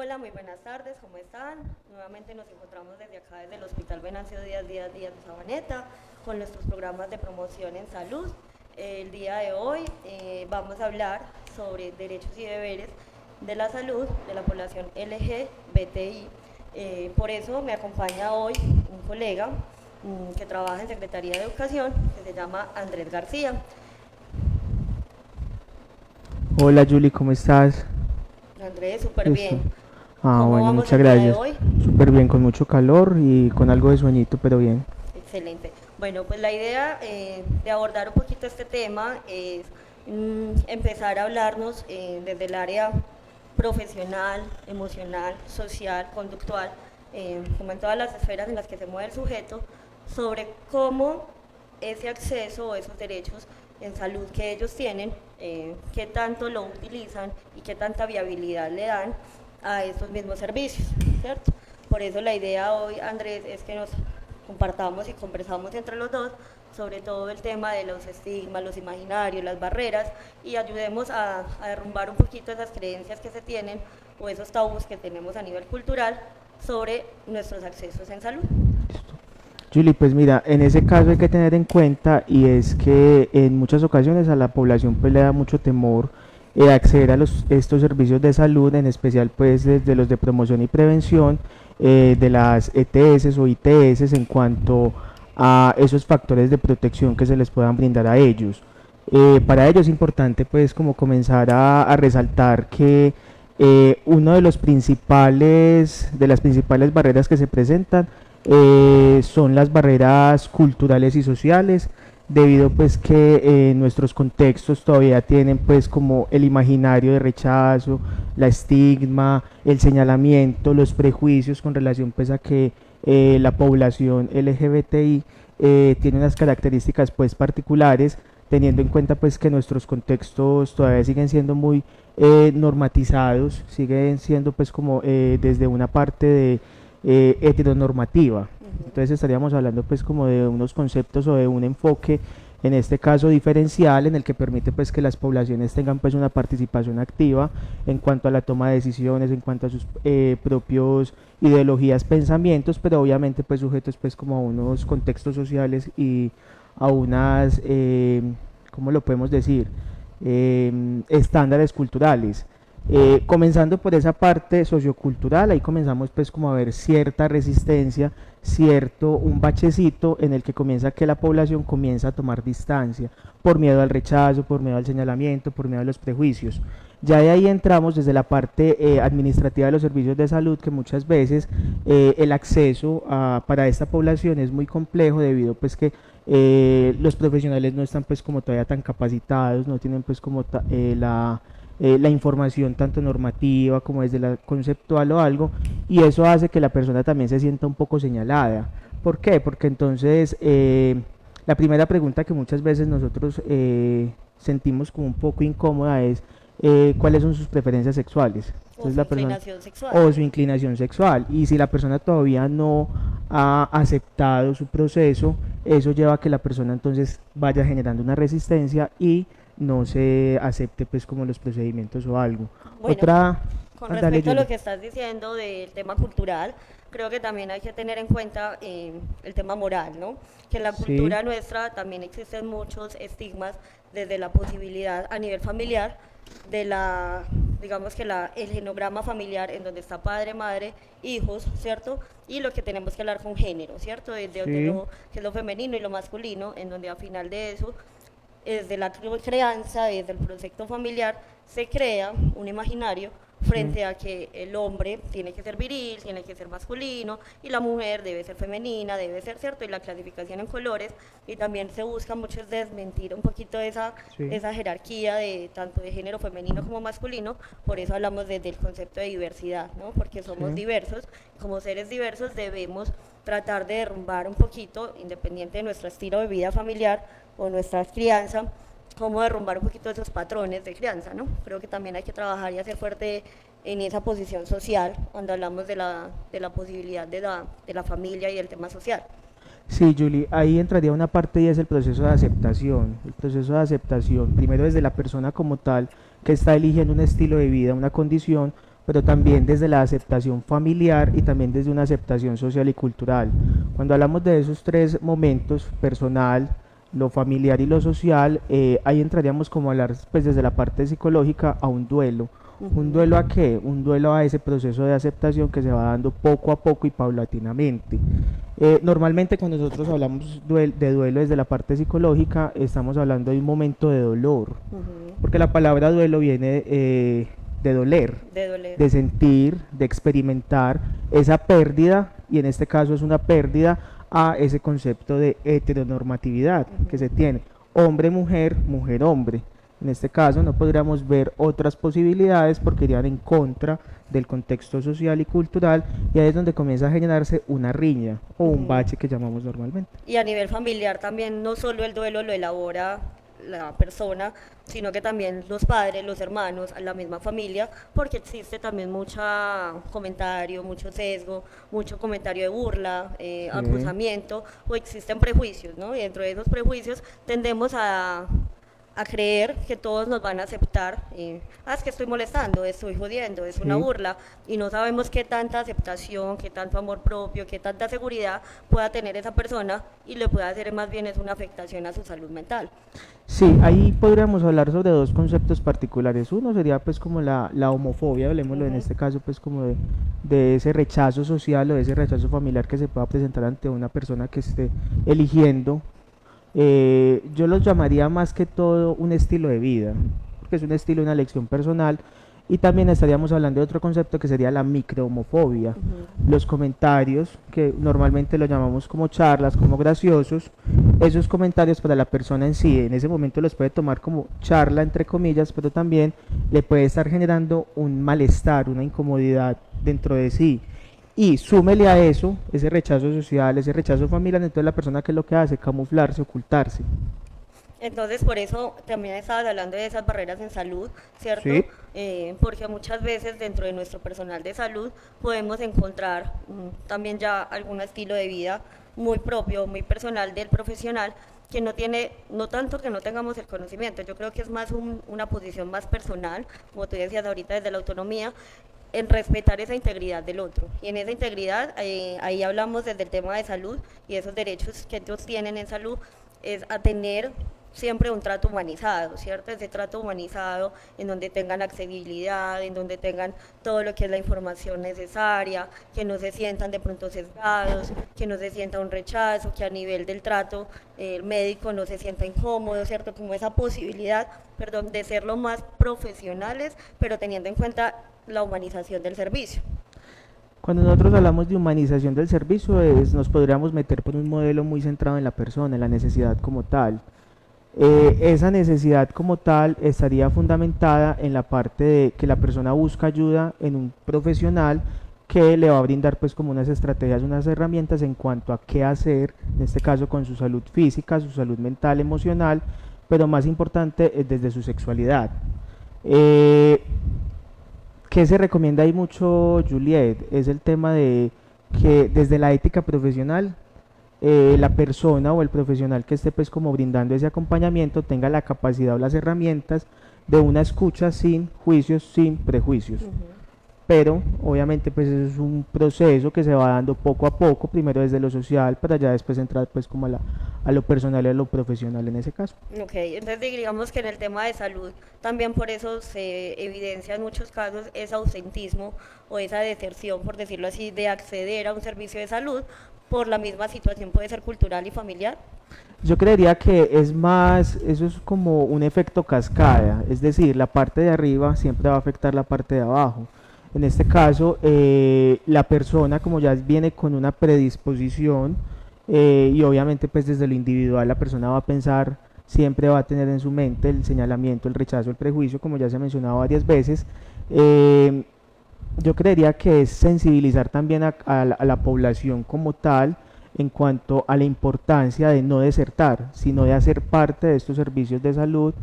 Hola, muy buenas tardes, ¿cómo están? Nuevamente nos encontramos desde acá, desde el Hospital Venancio Díaz de Sabaneta, con nuestros programas de promoción en salud. El día de hoy vamos a hablar sobre derechos y deberes de la salud de la población LGBTI. Por eso me acompaña hoy un colega que trabaja en Secretaría de Educación, que se llama Andrés García. Hola Julie, ¿cómo estás? Andrés, súper Eso. bien. ¿Cómo Bueno, vamos muchas el día de gracias. hoy? Súper bien, con mucho calor y con algo de sueñito, pero bien. Excelente. Bueno, pues la idea de abordar un poquito este tema es empezar a hablarnos desde el área profesional, emocional, social, conductual, como en todas las esferas en las que se mueve el sujeto, sobre cómo ese acceso o esos derechos en salud que ellos tienen, qué tanto lo utilizan y qué tanta viabilidad le dan a estos mismos servicios, ¿cierto? Por eso la idea hoy, Andrés, es que nos compartamos y conversamos entre los dos sobre todo el tema de los estigmas, los imaginarios, las barreras y ayudemos a derrumbar un poquito esas creencias que se tienen o esos tabús que tenemos a nivel cultural sobre nuestros accesos en salud. Julie, pues mira, en ese caso hay que tener en cuenta y es que en muchas ocasiones a la población pues le da mucho temor acceder a estos servicios de salud, en especial pues desde los de promoción y prevención, de las ETS o ITS en cuanto a esos factores de protección que se les puedan brindar a ellos. Para ello es importante pues como comenzar a resaltar que uno de los de las principales barreras que se presentan son las barreras culturales y sociales, debido pues que nuestros contextos todavía tienen pues como el imaginario de rechazo, la estigma, el señalamiento, los prejuicios con relación pues a que la población LGBTI tiene unas características pues particulares, teniendo en cuenta pues que nuestros contextos todavía siguen siendo muy normatizados, siguen siendo pues como desde una parte de heteronormativa. Entonces estaríamos hablando pues como de unos conceptos o de un enfoque en este caso diferencial en el que permite pues que las poblaciones tengan pues una participación activa en cuanto a la toma de decisiones, en cuanto a sus propios ideologías, pensamientos, pero obviamente pues sujetos pues como a unos contextos sociales y a unas, ¿cómo lo podemos decir? Estándares culturales. Comenzando por esa parte sociocultural, ahí comenzamos pues como a ver cierta resistencia, un bachecito en el que comienza que la población comienza a tomar distancia por miedo al rechazo, por miedo al señalamiento, por miedo a los prejuicios. Ya de ahí entramos desde la parte administrativa de los servicios de salud, que muchas veces el acceso para esta población es muy complejo debido pues que los profesionales no están pues como todavía tan capacitados, no tienen pues como la información tanto normativa como desde la conceptual o algo, y eso hace que la persona también se sienta un poco señalada. ¿Por qué? Porque entonces la primera pregunta que muchas veces nosotros sentimos como un poco incómoda es cuáles son sus preferencias sexuales. O Entonces su la persona inclinación sexual. o su inclinación sexual, y si la persona todavía no ha aceptado su proceso, eso lleva a que la persona entonces vaya generando una resistencia y no se acepte pues como los procedimientos o algo. Bueno, Otra, con dale respecto a lo Julie. que estás diciendo del tema cultural, creo que también hay que tener en cuenta el tema moral, ¿no? Que en la Sí, cultura nuestra también existen muchos estigmas desde la posibilidad a nivel familiar de digamos que el genograma familiar en donde está padre, madre, hijos, ¿cierto? Y lo que tenemos que hablar con género, ¿cierto? Desde sí. lo que es lo femenino y lo masculino, en donde al final de eso desde la crianza, desde el proyecto familiar, se crea un imaginario Sí. frente a que el hombre tiene que ser viril, tiene que ser masculino y la mujer debe ser femenina, debe ser cierto, y la clasificación en colores, y también se busca mucho es desmentir un poquito Sí. esa jerarquía de tanto de género femenino como masculino, por eso hablamos desde el concepto de diversidad, ¿no? Porque somos Sí. diversos, como seres diversos debemos tratar de derrumbar un poquito, independiente de nuestro estilo de vida familiar o nuestra crianza, cómo derrumbar un poquito esos patrones de crianza, ¿no? Creo que también hay que trabajar y hacer fuerte en esa posición social cuando hablamos de la posibilidad de la familia y el tema social. Sí, Julie, ahí entraría una parte y es el proceso de aceptación. El proceso de aceptación, primero desde la persona como tal, que está eligiendo un estilo de vida, una condición, pero también desde la aceptación familiar y también desde una aceptación social y cultural. Cuando hablamos de esos tres momentos, personal, lo familiar y lo social, ahí entraríamos como a hablar pues desde la parte psicológica a un duelo. ¿Un Ujú. duelo a qué? Un duelo a ese proceso de aceptación que se va dando poco a poco y paulatinamente. Normalmente cuando nosotros hablamos de duelo desde la parte psicológica, estamos hablando de un momento de dolor, Ujú. porque la palabra duelo viene de doler, De doler. de sentir, de experimentar esa pérdida, y en este caso es una pérdida a ese concepto de heteronormatividad que se Ujú. tiene, hombre-mujer, mujer-hombre. En este caso no podríamos ver otras posibilidades porque irían en contra del contexto social y cultural, y ahí es donde comienza a generarse una riña o un Ujú. bache que llamamos normalmente. Y a nivel familiar también no solo el duelo lo elabora la persona, sino que también los padres, los hermanos, la misma familia, porque existe también mucho comentario, mucho sesgo, mucho comentario de burla, Sí. acusamiento, o existen prejuicios, ¿no? Y dentro de esos prejuicios tendemos a creer que todos nos van a aceptar, es que estoy molestando, estoy jodiendo, es una Sí. burla, y no sabemos qué tanta aceptación, qué tanto amor propio, qué tanta seguridad pueda tener esa persona, y le puede hacer más bien es una afectación a su salud mental. Sí, ahí podríamos hablar sobre dos conceptos particulares. Uno sería pues como la homofobia, hablemoslo en Ujú. este caso pues como de ese rechazo social o de ese rechazo familiar que se pueda presentar ante una persona que esté eligiendo. Yo los llamaría más que todo un estilo de vida, porque es un estilo, una elección personal. Y también estaríamos hablando de otro concepto que sería la microhomofobia. Ujú. Los comentarios, que normalmente lo llamamos como charlas, como graciosos, esos comentarios para la persona en sí, en ese momento los puede tomar como charla, entre comillas, pero también le puede estar generando un malestar, una incomodidad dentro de sí. Y súmele a eso ese rechazo social, ese rechazo familiar, entonces la persona que es lo que hace, camuflarse, ocultarse. Entonces, por eso también estabas hablando de esas barreras en salud, ¿cierto? Sí. Porque muchas veces dentro de nuestro personal de salud podemos encontrar también ya algún estilo de vida muy propio, muy personal del profesional, que no tiene, no tanto que no tengamos el conocimiento, yo creo que es más una posición más personal, como tú decías ahorita, desde la autonomía, en respetar esa integridad del otro. Y en esa integridad, ahí hablamos desde el tema de salud y esos derechos que ellos tienen en salud, es a tener siempre un trato humanizado, ¿cierto? Ese trato humanizado en donde tengan accesibilidad, en donde tengan todo lo que es la información necesaria, que no se sientan de pronto sesgados, que no se sienta un rechazo, que a nivel del trato el médico no se sienta incómodo, ¿cierto? Como esa posibilidad, perdón, de ser lo más profesionales, pero teniendo en cuenta la humanización del servicio. Cuando nosotros hablamos de humanización del servicio, nos podríamos meter por un modelo muy centrado en la persona, en la necesidad como tal. Esa necesidad como tal estaría fundamentada en la parte de que la persona busca ayuda en un profesional que le va a brindar pues como unas estrategias, unas herramientas en cuanto a qué hacer, en este caso con su salud física, su salud mental, emocional, pero más importante desde su sexualidad. Eh, ¿Qué se recomienda ahí mucho, Juliet? Es el tema de que desde la ética profesional la persona o el profesional que esté pues como brindando ese acompañamiento tenga la capacidad o las herramientas de una escucha sin juicios, sin prejuicios. Ujú. Pero obviamente pues eso es un proceso que se va dando poco a poco, primero desde lo social para ya después entrar pues como a lo personal y a lo profesional en ese caso. Ok, entonces digamos que en el tema de salud también por eso se evidencia en muchos casos ese ausentismo o esa deserción, por decirlo así, de acceder a un servicio de salud por la misma situación, puede ser cultural y familiar. Yo creería que es más, eso es como un efecto cascada, es decir, la parte de arriba siempre va a afectar la parte de abajo. En este caso, la persona como ya viene con una predisposición y obviamente pues desde lo individual la persona va a pensar, siempre va a tener en su mente el señalamiento, el rechazo, el prejuicio, como ya se ha mencionado varias veces. Eh, yo creería que es sensibilizar también a la población como tal en cuanto a la importancia de no desertar, sino de hacer parte de estos servicios de salud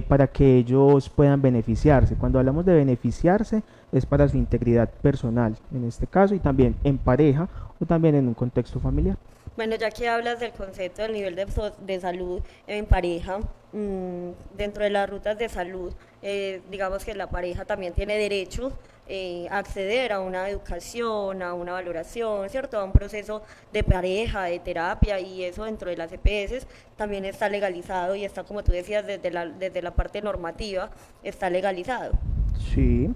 para que ellos puedan beneficiarse. Cuando hablamos de beneficiarse es para su integridad personal, en este caso, y también en pareja o también en un contexto familiar. Bueno, ya que hablas del concepto del nivel de salud en pareja, dentro de las rutas de salud, digamos que la pareja también tiene derecho acceder a una educación, a una valoración, ¿cierto? A un proceso de pareja, de terapia, y eso dentro de las EPS también está legalizado y está, como tú decías, desde la parte normativa, está legalizado. Sí.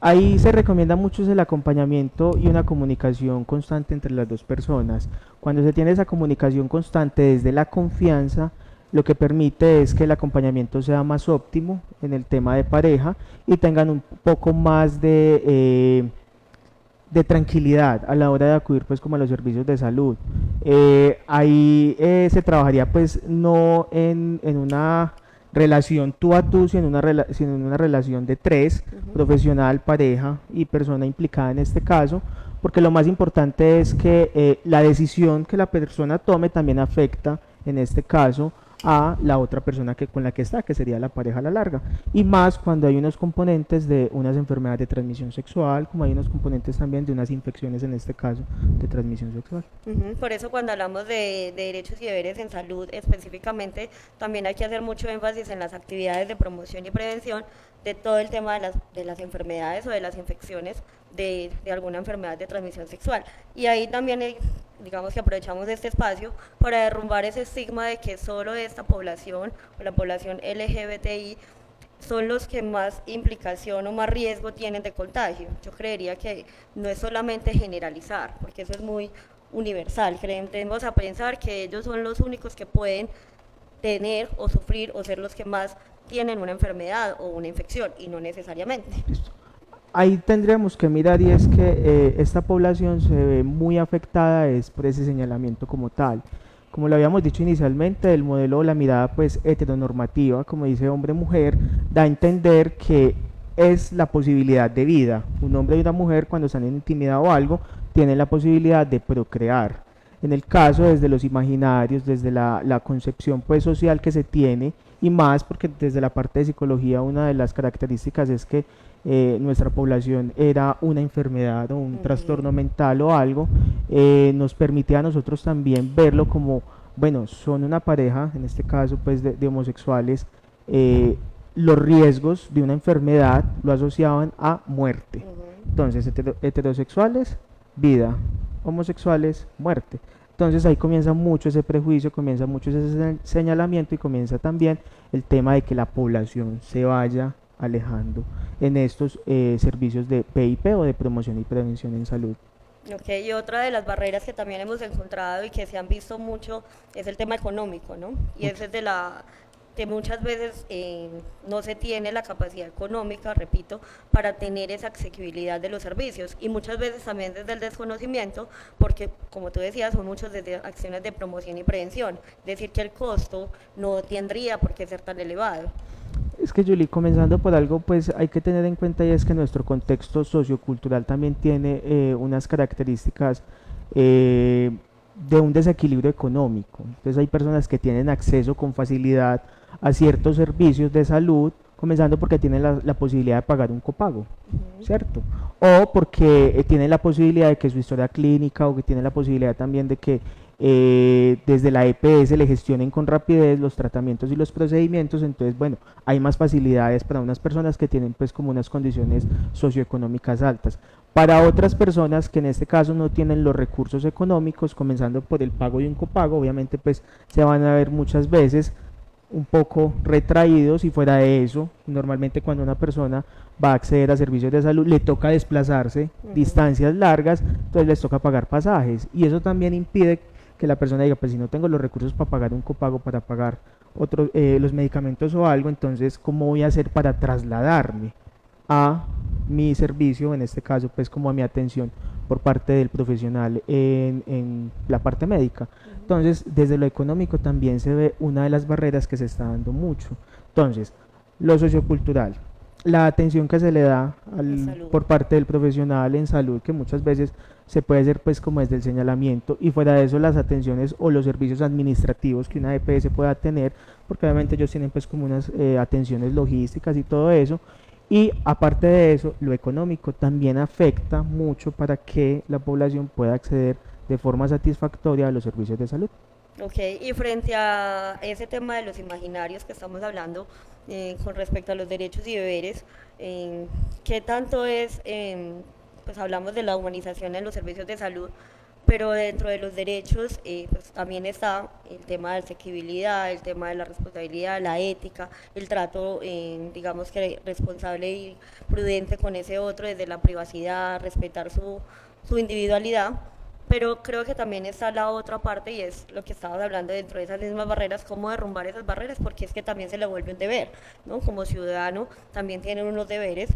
Ahí se recomienda mucho es el acompañamiento y una comunicación constante entre las dos personas. Cuando se tiene esa comunicación constante desde la confianza, lo que permite es que el acompañamiento sea más óptimo en el tema de pareja y tengan un poco más de tranquilidad a la hora de acudir pues como a los servicios de salud. Ahí se trabajaría pues no en una relación tú a tú, sino en una relación de tres, profesional, pareja y persona implicada en este caso, porque lo más importante es que la decisión que la persona tome también afecta, en este caso, a la otra persona con la que está, que sería la pareja a la larga. Y más cuando hay unos componentes de unas enfermedades de transmisión sexual, como hay unos componentes también de unas infecciones, en este caso, de transmisión sexual. Por eso cuando hablamos de derechos y deberes en salud específicamente, también hay que hacer mucho énfasis en las actividades de promoción y prevención de todo el tema de las enfermedades o de las infecciones de alguna enfermedad de transmisión sexual. Y ahí también digamos que aprovechamos este espacio para derrumbar ese estigma de que solo esta población o la población LGBTI son los que más implicación o más riesgo tienen de contagio. Yo creería que no es solamente generalizar, porque eso es muy universal. Tendemos a pensar que ellos son los únicos que pueden tener o sufrir o ser los que más tienen una enfermedad o una infección, y no necesariamente. Listo. Ahí tendríamos que mirar y es que esta población se ve muy afectada es por ese señalamiento como tal. Como lo habíamos dicho inicialmente, el modelo o la mirada pues heteronormativa, como dice hombre-mujer, da a entender que es la posibilidad de vida. Un hombre y una mujer cuando están en intimidad o algo, tienen la posibilidad de procrear. En el caso desde los imaginarios, desde la concepción pues social que se tiene, y más porque desde la parte de psicología una de las características es que nuestra población era una enfermedad o un trastorno mental o algo, nos permite a nosotros también verlo como, bueno, son una pareja, en este caso pues de homosexuales, los riesgos de una enfermedad lo asociaban a muerte. Entonces, heterosexuales, vida, homosexuales, muerte. Entonces ahí comienza mucho ese prejuicio, comienza mucho ese señalamiento y comienza también el tema de que la población se vaya alejando en estos servicios de PIP o de promoción y prevención en salud. Ok, y otra de las barreras que también hemos encontrado y que se han visto mucho es el tema económico, ¿no? Y ese es que muchas veces no se tiene la capacidad económica, repito, para tener esa accesibilidad de los servicios, y muchas veces también desde el desconocimiento, porque como tú decías, son muchas desde acciones de promoción y prevención, es decir, que el costo no tendría por qué ser tan elevado. Es que Julie, comenzando por algo, pues hay que tener en cuenta y es que nuestro contexto sociocultural también tiene unas características de un desequilibrio económico. Entonces hay personas que tienen acceso con facilidad a ciertos servicios de salud, comenzando porque tienen la posibilidad de pagar un copago, ¿cierto? O porque tienen la posibilidad de que su historia clínica o que tienen la posibilidad también de que desde la EPS le gestionen con rapidez los tratamientos y los procedimientos. Entonces, bueno, hay más facilidades para unas personas que tienen pues como unas condiciones socioeconómicas altas. Para otras personas que en este caso no tienen los recursos económicos, comenzando por el pago de un copago, obviamente pues se van a ver muchas veces un poco retraídos, y fuera de eso, normalmente cuando una persona va a acceder a servicios de salud le toca desplazarse distancias largas, entonces les toca pagar pasajes, y eso también impide que la persona diga, pues si no tengo los recursos para pagar un copago, para pagar los medicamentos o algo, entonces ¿cómo voy a hacer para trasladarme a mi servicio, en este caso pues como a mi atención por parte del profesional en la parte médica? Entonces, desde lo económico también se ve una de las barreras que se está dando mucho. Entonces, lo sociocultural, la atención que se le da por parte del profesional en salud, que muchas veces se puede hacer pues como desde el señalamiento, y fuera de eso las atenciones o los servicios administrativos que una EPS pueda tener, porque obviamente ellos tienen pues como unas atenciones logísticas y todo eso. Y aparte de eso, lo económico también afecta mucho para que la población pueda acceder de forma satisfactoria a los servicios de salud. Ok, y frente a ese tema de los imaginarios que estamos hablando, con respecto a los derechos y deberes, eh, ¿qué tanto es, pues hablamos de la humanización en los servicios de salud, pero dentro de los derechos pues también está el tema de asequibilidad, el tema de la responsabilidad, la ética, el trato, digamos que responsable y prudente con ese otro desde la privacidad, respetar su individualidad? Pero creo que también está la otra parte y es lo que estabas hablando dentro de esas mismas barreras, cómo derrumbar esas barreras, porque es que también se le vuelve un deber, ¿no? Como ciudadano también tienen unos deberes,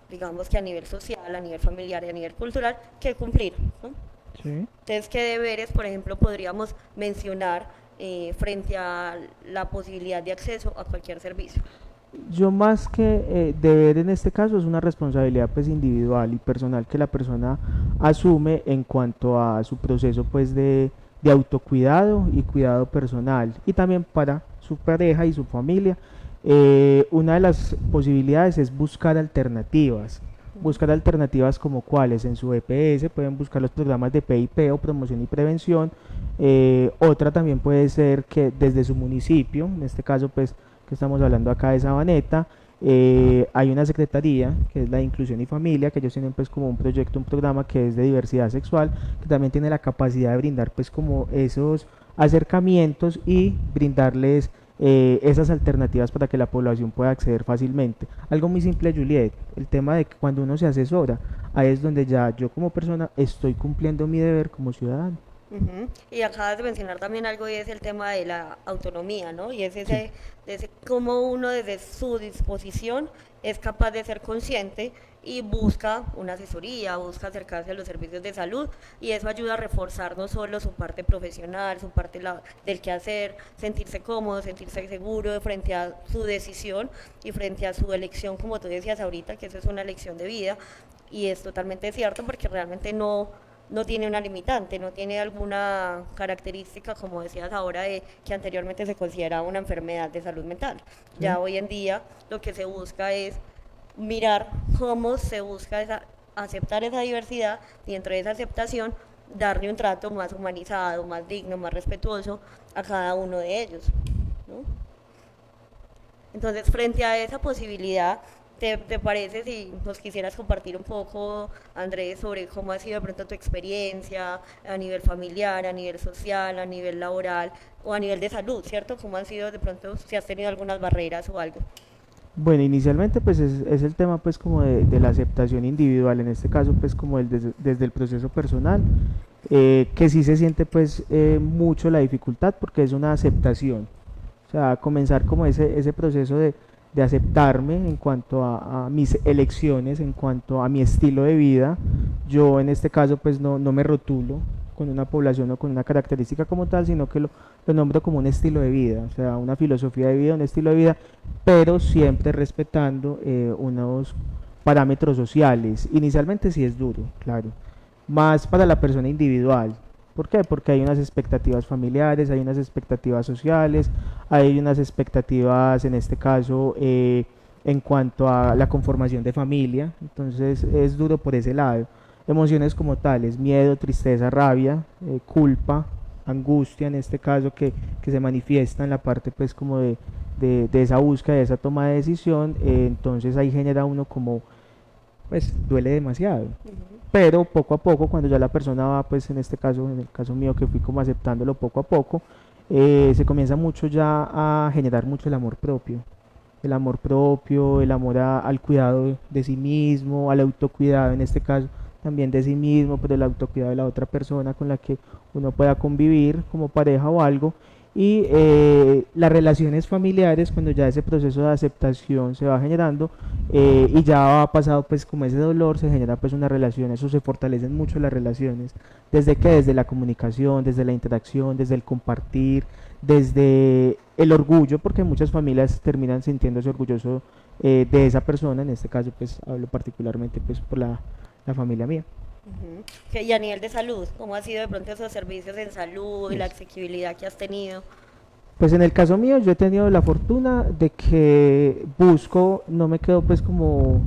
digamos que a nivel social, a nivel familiar y a nivel cultural, que cumplir, ¿no? Sí. Entonces, ¿qué deberes, por ejemplo, podríamos mencionar frente a la posibilidad de acceso a cualquier servicio? Yo más que deber en este caso es una responsabilidad pues individual y personal que la persona asume en cuanto a su proceso pues de autocuidado y cuidado personal y también para su pareja y su familia. Una de las posibilidades es buscar alternativas como cuáles en su EPS pueden buscar los programas de PIP o promoción y prevención. Otra también puede ser que desde su municipio, en este caso pues que estamos hablando acá de Sabaneta, hay una secretaría que es la de Inclusión y Familia, que ellos tienen pues como un proyecto, un programa que es de diversidad sexual, que también tiene la capacidad de brindar pues como esos acercamientos y brindarles esas alternativas para que la población pueda acceder fácilmente. Algo muy simple, Juliet, el tema de que cuando uno se asesora, ahí es donde ya yo como persona estoy cumpliendo mi deber como ciudadano. Ujú. Y acabas de mencionar también algo y es el tema de la autonomía, ¿no? Y es Sí. ese cómo uno desde su disposición es capaz de ser consciente y busca una asesoría, busca acercarse a los servicios de salud y eso ayuda a reforzar no solo su parte profesional, su parte del quehacer, sentirse cómodo, sentirse seguro frente a su decisión y frente a su elección, como tú decías ahorita, que eso es una elección de vida y es totalmente cierto porque realmente no tiene una limitante, no tiene alguna característica, como decías ahora, de que anteriormente se consideraba una enfermedad de salud mental. Sí. Ya hoy en día lo que se busca es mirar cómo se busca aceptar esa diversidad y dentro de esa aceptación darle un trato más humanizado, más digno, más respetuoso a cada uno de ellos, ¿no? Entonces, frente a esa posibilidad, te parece si nos quisieras compartir un poco, Andrés, sobre cómo ha sido de pronto tu experiencia a nivel familiar, a nivel social, a nivel laboral o a nivel de salud, ¿cierto? ¿Cómo han sido de pronto, si has tenido algunas barreras o algo? Bueno, inicialmente pues es el tema pues como de la aceptación individual, en este caso pues como desde el proceso personal, que sí se siente pues mucho la dificultad porque es una aceptación, o sea, comenzar como ese proceso de aceptarme en cuanto a mis elecciones, en cuanto a mi estilo de vida. Yo en este caso pues no me rotulo con una población o con una característica como tal, sino que lo nombro como un estilo de vida, o sea, una filosofía de vida, un estilo de vida, pero siempre respetando unos parámetros sociales. Inicialmente sí es duro, claro, más para la persona individual. ¿Por qué? Porque hay unas expectativas familiares, hay unas expectativas sociales, hay unas expectativas, en este caso, en cuanto a la conformación de familia. Entonces es duro por ese lado. Emociones como tales, miedo, tristeza, rabia, culpa, angustia, en este caso, que se manifiesta en la parte pues como de esa búsqueda, de esa toma de decisión. Entonces ahí genera uno como, pues duele demasiado, Ujú. pero poco a poco, cuando ya la persona va, pues en este caso, en el caso mío, que fui como aceptándolo poco a poco, se comienza mucho ya a generar mucho el amor al cuidado de sí mismo, al autocuidado en este caso también de sí mismo, pero el autocuidado de la otra persona con la que uno pueda convivir como pareja o algo. Y las relaciones familiares, cuando ya ese proceso de aceptación se va generando y ya ha pasado pues como ese dolor, se genera pues una relación, eso se fortalecen mucho las relaciones, desde que desde la comunicación, desde la interacción, desde el compartir, desde el orgullo, porque muchas familias terminan sintiéndose orgullosos de esa persona, en este caso pues hablo particularmente pues por la familia mía. Ujú. Y a nivel de salud, ¿cómo ha sido de pronto esos servicios en salud y la Listo. asequibilidad que has tenido? Pues en el caso mío yo he tenido la fortuna de que busco, no me quedo pues como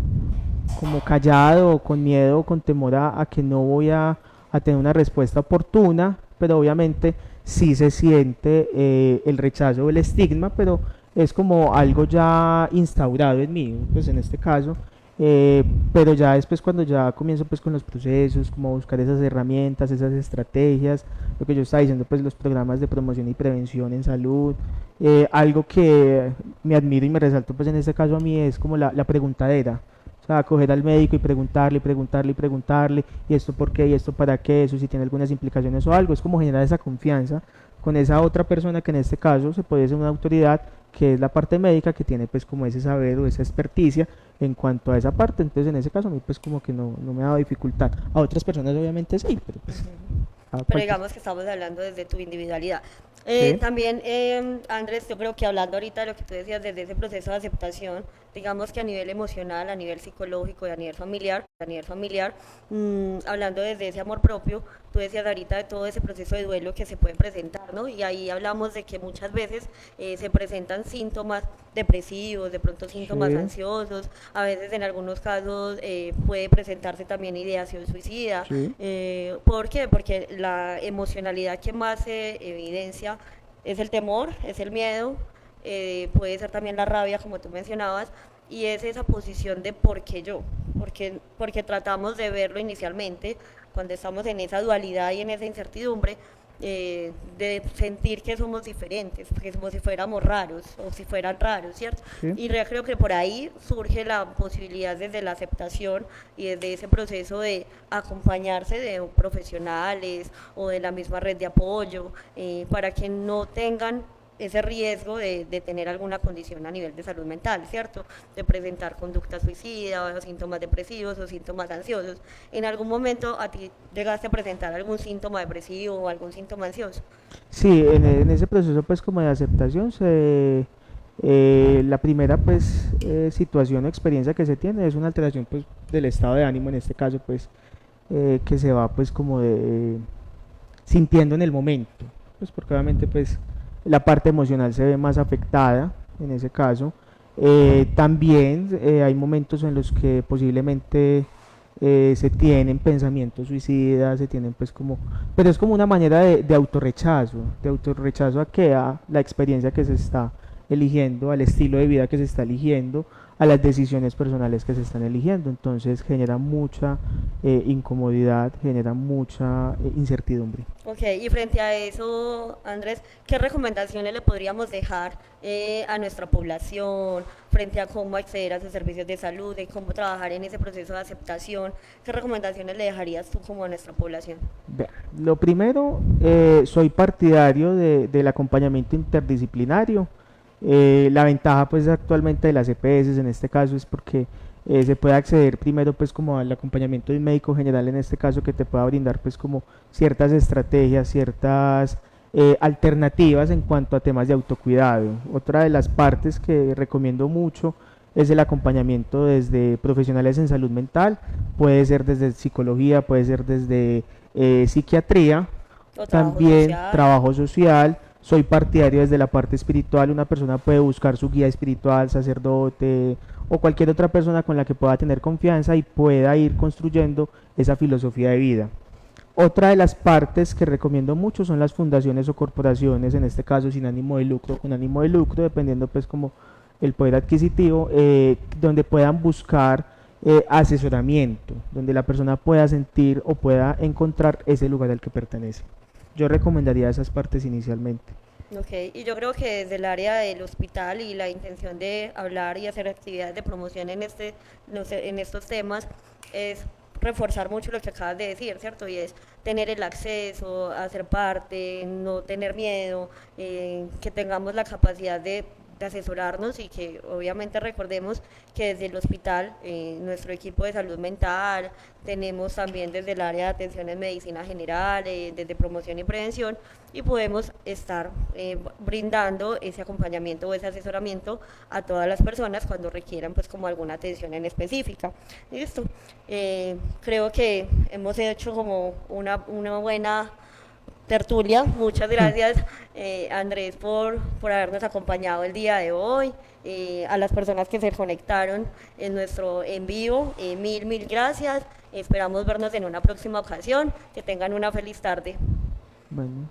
callado o con miedo o con temor a que no voy a tener una respuesta oportuna, pero obviamente sí se siente el rechazo o el estigma, pero es como algo ya instaurado en mí, pues en este caso, pero ya después cuando ya comienzo pues con los procesos, como buscar esas herramientas, esas estrategias, lo que yo estaba diciendo, pues los programas de promoción y prevención en salud, algo que me admiro y me resalto pues en este caso a mí es como la preguntadera, o sea, coger al médico y preguntarle, y preguntarle, y preguntarle, y esto por qué, y esto para qué, eso si tiene algunas implicaciones o algo, es como generar esa confianza con esa otra persona que en este caso se puede ser una autoridad que es la parte médica que tiene pues como ese saber o esa experticia en cuanto a esa parte, entonces en ese caso a mí pues como que no me ha dado dificultad, a otras personas obviamente sí, pero pues a Pero cualquier... digamos que estamos hablando desde tu individualidad. Sí, También, Andrés, yo creo que hablando ahorita de lo que tú decías, desde ese proceso de aceptación, digamos que a nivel emocional, a nivel psicológico y a nivel familiar, hablando desde ese amor propio, tú decías ahorita de todo ese proceso de duelo que se puede presentar, ¿no? Y ahí hablamos de que muchas veces se presentan síntomas depresivos, de pronto síntomas sí, ansiosos, a veces en algunos casos puede presentarse también ideación suicida. sí, ¿Por qué? Porque la emocionalidad que más se evidencia es el temor, es el miedo, puede ser también la rabia, como tú mencionabas, y es esa posición de por qué yo, porque tratamos de verlo inicialmente, cuando estamos en esa dualidad y en esa incertidumbre, de sentir que somos diferentes, que como si fuéramos raros o si fueran raros, ¿cierto? sí. Y creo que por ahí surge la posibilidad desde la aceptación y desde ese proceso de acompañarse de profesionales o de la misma red de apoyo para que no tengan ese riesgo de tener alguna condición a nivel de salud mental, ¿cierto? De presentar conducta suicida o síntomas depresivos o síntomas ansiosos. ¿En algún momento a ti llegaste a presentar algún síntoma depresivo o algún síntoma ansioso? Sí, en ese proceso pues como de aceptación la primera pues situación o experiencia que se tiene es una alteración pues del estado de ánimo en este caso pues que se va pues como de sintiendo en el momento, pues porque obviamente pues la parte emocional se ve más afectada en ese caso. También hay momentos en los que posiblemente se tienen pensamientos suicidas, se tienen pues como, pero es como una manera de autorrechazo a que a la experiencia que se está eligiendo, al estilo de vida que se está eligiendo, a las decisiones personales que se están eligiendo. Entonces genera mucha incomodidad, genera mucha incertidumbre. Ok, y frente a eso, Andrés, ¿qué recomendaciones le podríamos dejar a nuestra población frente a cómo acceder a sus servicios de salud, de cómo trabajar en ese proceso de aceptación? ¿Qué recomendaciones le dejarías tú como a nuestra población? Vea, lo primero, soy partidario del acompañamiento interdisciplinario. La ventaja pues actualmente de las EPS en este caso es porque se puede acceder primero pues como al acompañamiento de un médico general en este caso que te pueda brindar pues como ciertas estrategias, ciertas alternativas en cuanto a temas de autocuidado. Otra de las partes que recomiendo mucho es el acompañamiento desde profesionales en salud mental, puede ser desde psicología, puede ser desde psiquiatría, ¿O trabajo también social? trabajo social. Soy partidario desde la parte espiritual, una persona puede buscar su guía espiritual, sacerdote o cualquier otra persona con la que pueda tener confianza y pueda ir construyendo esa filosofía de vida. Otra de las partes que recomiendo mucho son las fundaciones o corporaciones, en este caso sin ánimo de lucro, con ánimo de lucro, dependiendo pues como el poder adquisitivo, donde puedan buscar asesoramiento, donde la persona pueda sentir o pueda encontrar ese lugar al que pertenece. Yo recomendaría esas partes inicialmente. Ok, y yo creo que desde el área del hospital y la intención de hablar y hacer actividades de promoción en no sé, en estos temas es reforzar mucho lo que acabas de decir, ¿cierto? Y es tener el acceso, a ser parte, no tener miedo, que tengamos la capacidad de asesorarnos y que obviamente recordemos que desde el hospital, nuestro equipo de salud mental, tenemos también desde el área de atención en medicina general, desde promoción y prevención, y podemos estar brindando ese acompañamiento o ese asesoramiento a todas las personas cuando requieran pues como alguna atención en específica. Listo. Creo que hemos hecho como una buena tertulia. Muchas gracias, Andrés, por habernos acompañado el día de hoy. A las personas que se conectaron en nuestro en vivo, mil gracias. Esperamos vernos en una próxima ocasión. Que tengan una feliz tarde. Bueno.